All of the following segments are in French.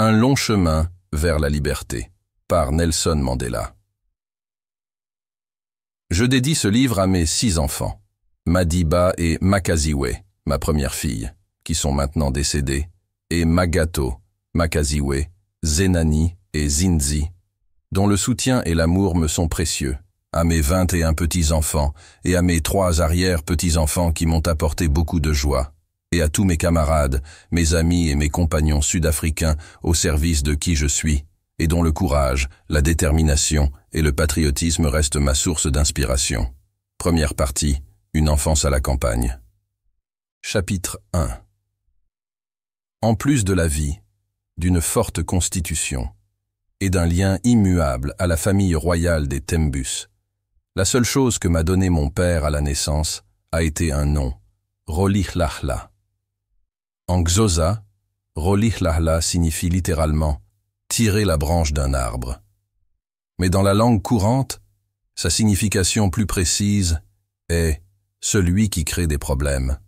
Un long chemin vers la liberté, par Nelson Mandela. Je dédie ce livre à mes 6 enfants, Madiba et Makaziwe, ma première fille, qui sont maintenant décédées, et Magato, Makaziwe, Zenani et Zinzi, dont le soutien et l'amour me sont précieux, à mes 21 petits-enfants et à mes 3 arrière-petits-enfants qui m'ont apporté beaucoup de joie, et à tous mes camarades, mes amis et mes compagnons sud-africains au service de qui je suis, et dont le courage, la détermination et le patriotisme restent ma source d'inspiration. Première partie, une enfance à la campagne. Chapitre 1. En plus de la vie, d'une forte constitution et d'un lien immuable à la famille royale des Tembus, la seule chose que m'a donné mon père à la naissance a été un nom, Rolihlahla. En Xhosa, Rolihlahla signifie littéralement « tirer la branche d'un arbre ». Mais dans la langue courante, sa signification plus précise est « celui qui crée des problèmes ».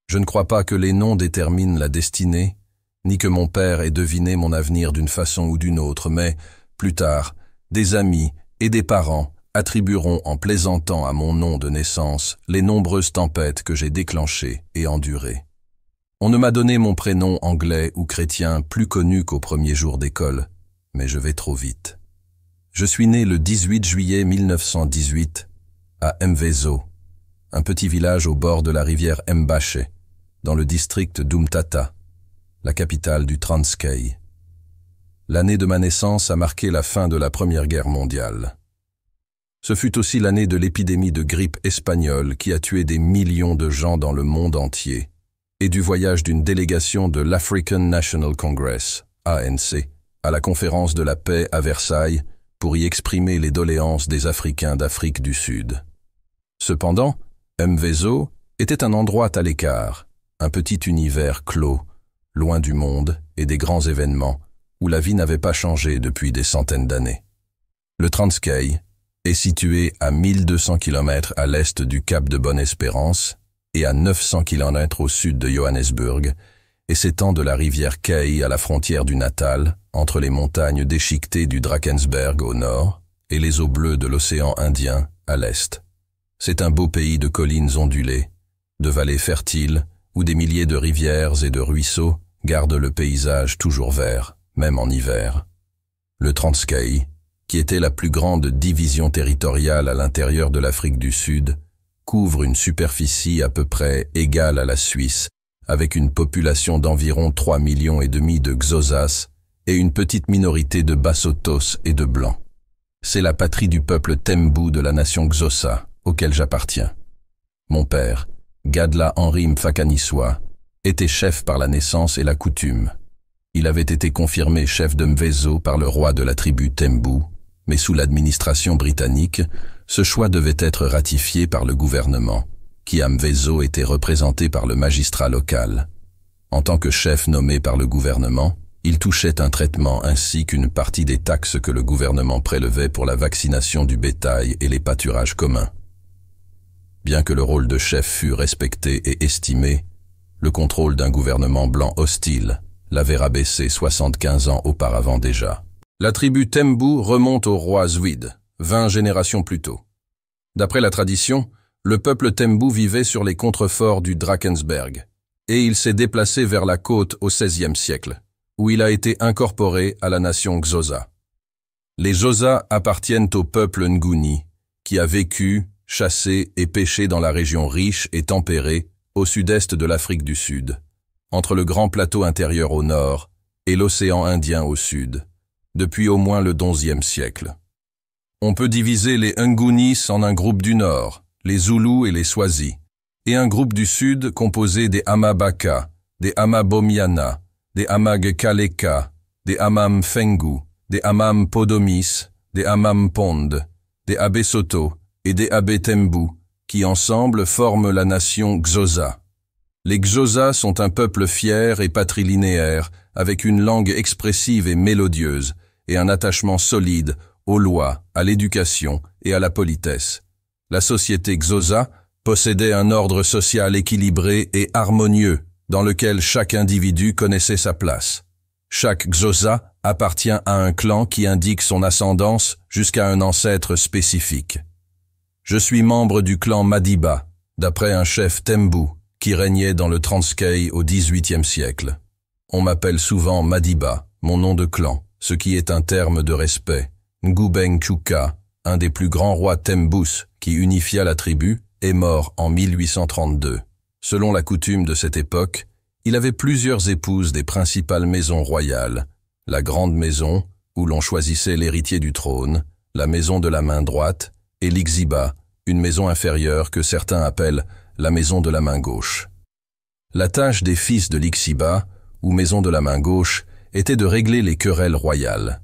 Je ne crois pas que les noms déterminent la destinée, ni que mon père ait deviné mon avenir d'une façon ou d'une autre, mais, plus tard, des amis et des parents attribueront en plaisantant à mon nom de naissance les nombreuses tempêtes que j'ai déclenchées et endurées. On ne m'a donné mon prénom anglais ou chrétien plus connu qu'au premier jour d'école, mais je vais trop vite. Je suis né le 18 juillet 1918 à Mvezo, un petit village au bord de la rivière Mbaché, dans le district d'Umtata, la capitale du Transkei. L'année de ma naissance a marqué la fin de la Première Guerre mondiale. Ce fut aussi l'année de l'épidémie de grippe espagnole qui a tué des millions de gens dans le monde entier, et du voyage d'une délégation de l'African National Congress, ANC, à la conférence de la paix à Versailles pour y exprimer les doléances des Africains d'Afrique du Sud. Cependant, Mvezo était un endroit à l'écart, un petit univers clos, loin du monde et des grands événements, où la vie n'avait pas changé depuis des centaines d'années. Le Transkei est situé à 1200 km à l'est du Cap de Bonne-Espérance et à 900 km au sud de Johannesburg, et s'étend de la rivière Kei à la frontière du Natal, entre les montagnes déchiquetées du Drakensberg au nord et les eaux bleues de l'océan Indien à l'est. C'est un beau pays de collines ondulées, de vallées fertiles, où des milliers de rivières et de ruisseaux gardent le paysage toujours vert, même en hiver. Le Transkei, qui était la plus grande division territoriale à l'intérieur de l'Afrique du Sud, couvre une superficie à peu près égale à la Suisse, avec une population d'environ 3,5 millions de Xhosas et une petite minorité de Basottos et de Blancs. C'est la patrie du peuple Tembu de la nation Xhosa, auquel j'appartiens. Mon père, Gadla Henri Mfakaniswa, était chef par la naissance et la coutume. Il avait été confirmé chef de Mvezo par le roi de la tribu Tembu, mais sous l'administration britannique, ce choix devait être ratifié par le gouvernement, qui à Mvezo était représenté par le magistrat local. En tant que chef nommé par le gouvernement, il touchait un traitement ainsi qu'une partie des taxes que le gouvernement prélevait pour la vaccination du bétail et les pâturages communs. Bien que le rôle de chef fût respecté et estimé, le contrôle d'un gouvernement blanc hostile l'avait rabaissé 75 ans auparavant déjà. La tribu Tembu remonte au roi Zwide, 20 générations plus tôt. D'après la tradition, le peuple Tembu vivait sur les contreforts du Drakensberg, et il s'est déplacé vers la côte au XVIe siècle, où il a été incorporé à la nation Xhosa. Les Xhosa appartiennent au peuple Nguni, qui a vécu, chassé et pêché dans la région riche et tempérée au sud-est de l'Afrique du Sud, entre le grand plateau intérieur au nord et l'océan Indien au sud, depuis au moins le XIe siècle. On peut diviser les Ngunis en un groupe du nord, les Zoulous et les Swazi, et un groupe du sud composé des Amabaka, des Amabomiana, des Amagkaleka, des Amamfengu, des Amampodomis, des Amamponde, des Abesoto et des Abetembu, qui ensemble forment la nation Xhosa. Les Xhosa sont un peuple fier et patrilinéaire, avec une langue expressive et mélodieuse, et un attachement solide aux lois, à l'éducation et à la politesse. La société Xhosa possédait un ordre social équilibré et harmonieux, dans lequel chaque individu connaissait sa place. Chaque Xhosa appartient à un clan qui indique son ascendance jusqu'à un ancêtre spécifique. Je suis membre du clan Madiba, d'après un chef Tembu, qui régnait dans le Transkei au XVIIIe siècle. On m'appelle souvent Madiba, mon nom de clan, ce qui est un terme de respect. Ngubeng Chuka, un des plus grands rois Tembus qui unifia la tribu, est mort en 1832. Selon la coutume de cette époque, il avait plusieurs épouses des principales maisons royales, la grande maison, où l'on choisissait l'héritier du trône, la maison de la main droite, et l'Ixiba, une maison inférieure que certains appellent la maison de la main gauche. La tâche des fils de l'Ixiba, ou maison de la main gauche, était de régler les querelles royales.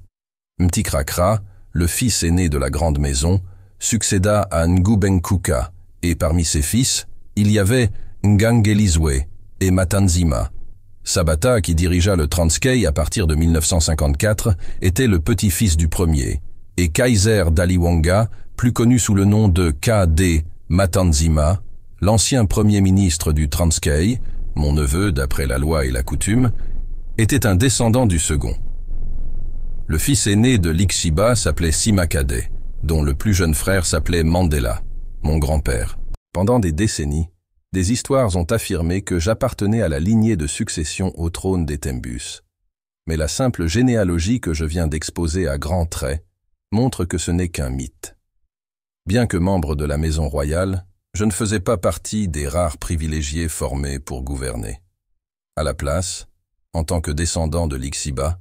Mtikrakra, le fils aîné de la grande maison, succéda à Ngubenkuka, et parmi ses fils, il y avait Ngangelizwe et Matanzima. Sabata, qui dirigea le Transkei à partir de 1954, était le petit-fils du premier, et Kaiser Daliwonga, plus connu sous le nom de K.D. Matanzima, l'ancien premier ministre du Transkei, mon neveu d'après la loi et la coutume, était un descendant du second. Le fils aîné de l'Ixiba s'appelait Simakade, dont le plus jeune frère s'appelait Mandela, mon grand-père. Pendant des décennies, des histoires ont affirmé que j'appartenais à la lignée de succession au trône des Tembus. Mais la simple généalogie que je viens d'exposer à grands traits montre que ce n'est qu'un mythe. Bien que membre de la maison royale, je ne faisais pas partie des rares privilégiés formés pour gouverner. À la place, en tant que descendant de l'Ixiba,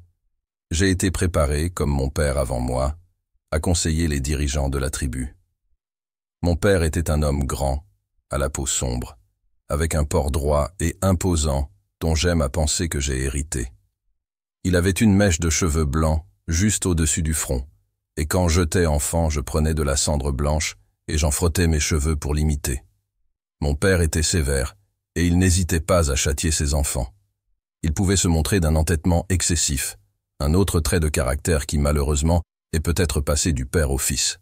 j'ai été préparé, comme mon père avant moi, à conseiller les dirigeants de la tribu. Mon père était un homme grand, à la peau sombre, avec un port droit et imposant dont j'aime à penser que j'ai hérité. Il avait une mèche de cheveux blancs juste au-dessus du front, et quand j'étais enfant, je prenais de la cendre blanche et j'en frottais mes cheveux pour l'imiter. Mon père était sévère, et il n'hésitait pas à châtier ses enfants. Il pouvait se montrer d'un entêtement excessif, un autre trait de caractère qui, malheureusement, est peut-être passé du père au fils.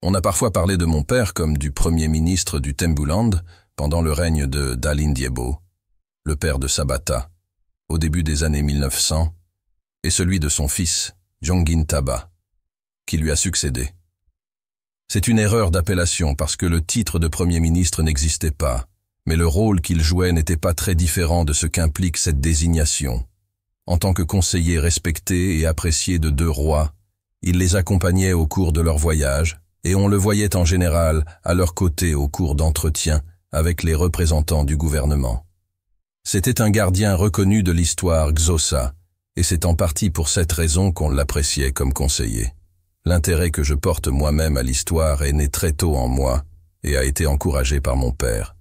On a parfois parlé de mon père comme du premier ministre du Tembuland pendant le règne de Dalindyebo, le père de Sabata, au début des années 1900, et celui de son fils, Jongintaba, qui lui a succédé. C'est une erreur d'appellation parce que le titre de premier ministre n'existait pas, mais le rôle qu'il jouait n'était pas très différent de ce qu'implique cette désignation. En tant que conseiller respecté et apprécié de deux rois, il les accompagnait au cours de leur voyage, et on le voyait en général à leur côté au cours d'entretiens avec les représentants du gouvernement. C'était un gardien reconnu de l'histoire Xhosa, et c'est en partie pour cette raison qu'on l'appréciait comme conseiller. L'intérêt que je porte moi-même à l'histoire est né très tôt en moi et a été encouragé par mon père.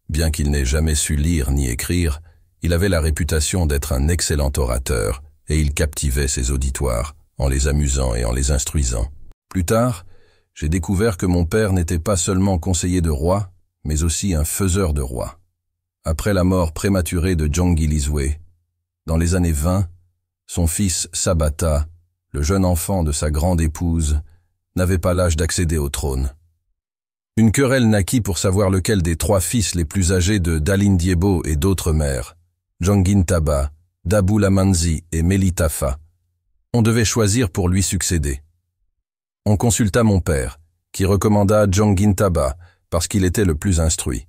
Bien qu'il n'ait jamais su lire ni écrire, il avait la réputation d'être un excellent orateur et il captivait ses auditoires en les amusant et en les instruisant. Plus tard, j'ai découvert que mon père n'était pas seulement conseiller de roi, mais aussi un faiseur de roi. Après la mort prématurée de Jongilizwe, dans les années 20, son fils Sabata, le jeune enfant de sa grande épouse, n'avait pas l'âge d'accéder au trône. Une querelle naquit pour savoir lequel des trois fils les plus âgés de Dalindyebo et d'autres mères, Jongintaba, Dabulamanzi et Melitafa. On devait choisir pour lui succéder. On consulta mon père, qui recommanda Jongintaba parce qu'il était le plus instruit.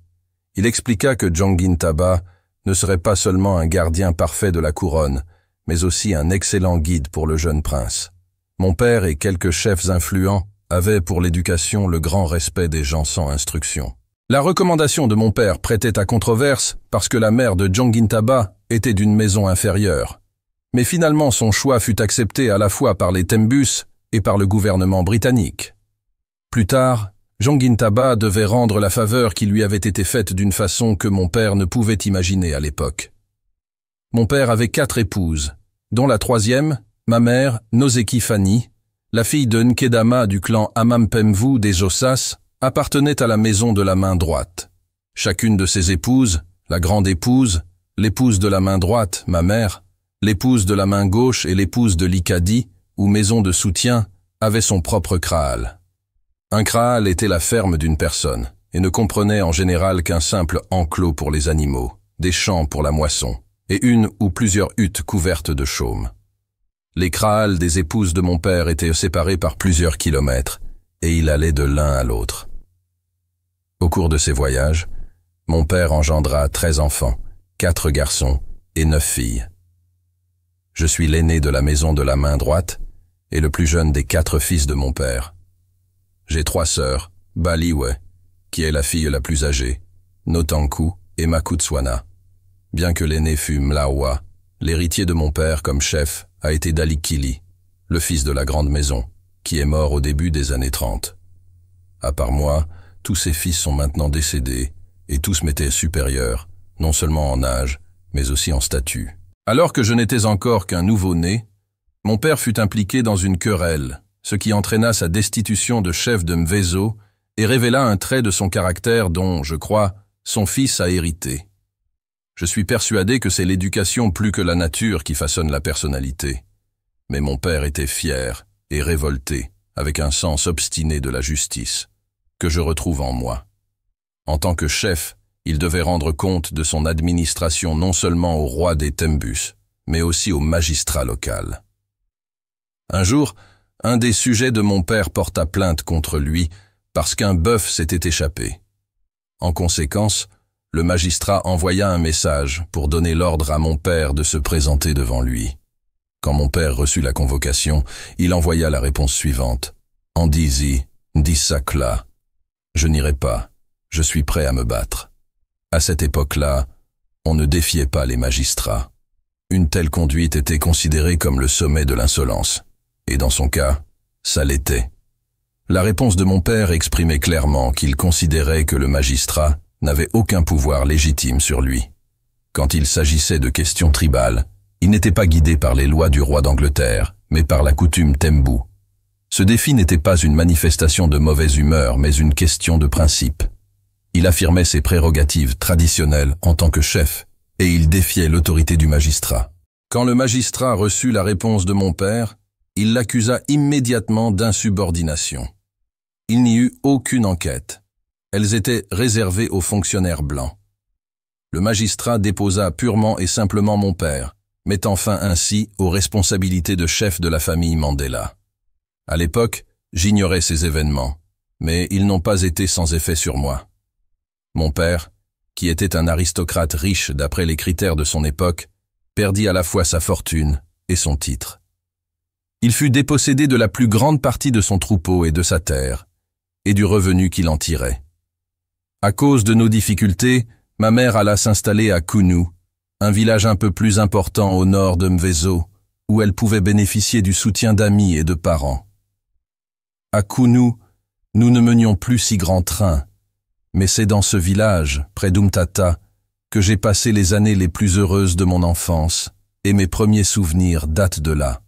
Il expliqua que Jongintaba ne serait pas seulement un gardien parfait de la couronne, mais aussi un excellent guide pour le jeune prince. Mon père et quelques chefs influents avaient pour l'éducation le grand respect des gens sans instruction. La recommandation de mon père prêtait à controverse parce que la mère de Jongintaba était d'une maison inférieure. Mais finalement son choix fut accepté à la fois par les Tembus et par le gouvernement britannique. Plus tard, Jongintaba devait rendre la faveur qui lui avait été faite d'une façon que mon père ne pouvait imaginer à l'époque. Mon père avait 4 épouses, dont la troisième, ma mère, Noseki Fani, la fille de Nkedama du clan Amampemvu des Xhosas, appartenait à la maison de la main droite. Chacune de ses épouses, la grande épouse, l'épouse de la main droite, ma mère, l'épouse de la main gauche et l'épouse de l'Ikadi, ou maison de soutien, avait son propre kraal. Un kraal était la ferme d'une personne, et ne comprenait en général qu'un simple enclos pour les animaux, des champs pour la moisson, et une ou plusieurs huttes couvertes de chaume. Les kraals des épouses de mon père étaient séparés par plusieurs kilomètres, et il allait de l'un à l'autre. Au cours de ces voyages, mon père engendra 13 enfants, 4 garçons et 9 filles. Je suis l'aîné de la maison de la main droite et le plus jeune des 4 fils de mon père. J'ai 3 sœurs, Baliwe, qui est la fille la plus âgée, Notanku et Makutswana. Bien que l'aîné fût Mlawa, l'héritier de mon père comme chef a été Dalikili, le fils de la grande maison, qui est mort au début des années 30. À part moi, tous ses fils sont maintenant décédés, et tous m'étaient supérieurs, non seulement en âge, mais aussi en statut. Alors que je n'étais encore qu'un nouveau-né, mon père fut impliqué dans une querelle, ce qui entraîna sa destitution de chef de Mvezo et révéla un trait de son caractère dont, je crois, son fils a hérité. Je suis persuadé que c'est l'éducation plus que la nature qui façonne la personnalité. Mais mon père était fier et révolté, avec un sens obstiné de la justice, que je retrouve en moi. En tant que chef, il devait rendre compte de son administration non seulement au roi des Tembus, mais aussi au magistrat local. Un jour, un des sujets de mon père porta plainte contre lui parce qu'un bœuf s'était échappé. En conséquence, le magistrat envoya un message pour donner l'ordre à mon père de se présenter devant lui. Quand mon père reçut la convocation, il envoya la réponse suivante. « Andizi, Ndisakla. Je n'irai pas, je suis prêt à me battre. » À cette époque-là, on ne défiait pas les magistrats. Une telle conduite était considérée comme le sommet de l'insolence. Et dans son cas, ça l'était. La réponse de mon père exprimait clairement qu'il considérait que le magistrat n'avait aucun pouvoir légitime sur lui. Quand il s'agissait de questions tribales, il n'était pas guidé par les lois du roi d'Angleterre, mais par la coutume Tembu. Ce défi n'était pas une manifestation de mauvaise humeur, mais une question de principe. Il affirmait ses prérogatives traditionnelles en tant que chef, et il défiait l'autorité du magistrat. Quand le magistrat reçut la réponse de mon père, il l'accusa immédiatement d'insubordination. Il n'y eut aucune enquête. Elles étaient réservées aux fonctionnaires blancs. Le magistrat déposa purement et simplement mon père, mettant fin ainsi aux responsabilités de chef de la famille Mandela. À l'époque, j'ignorais ces événements, mais ils n'ont pas été sans effet sur moi. Mon père, qui était un aristocrate riche d'après les critères de son époque, perdit à la fois sa fortune et son titre. Il fut dépossédé de la plus grande partie de son troupeau et de sa terre, et du revenu qu'il en tirait. À cause de nos difficultés, ma mère alla s'installer à Kunu, un village un peu plus important au nord de Mvezo, où elle pouvait bénéficier du soutien d'amis et de parents. À Kunu, nous ne menions plus si grand train, mais c'est dans ce village, près d'Umtata, que j'ai passé les années les plus heureuses de mon enfance, et mes premiers souvenirs datent de là.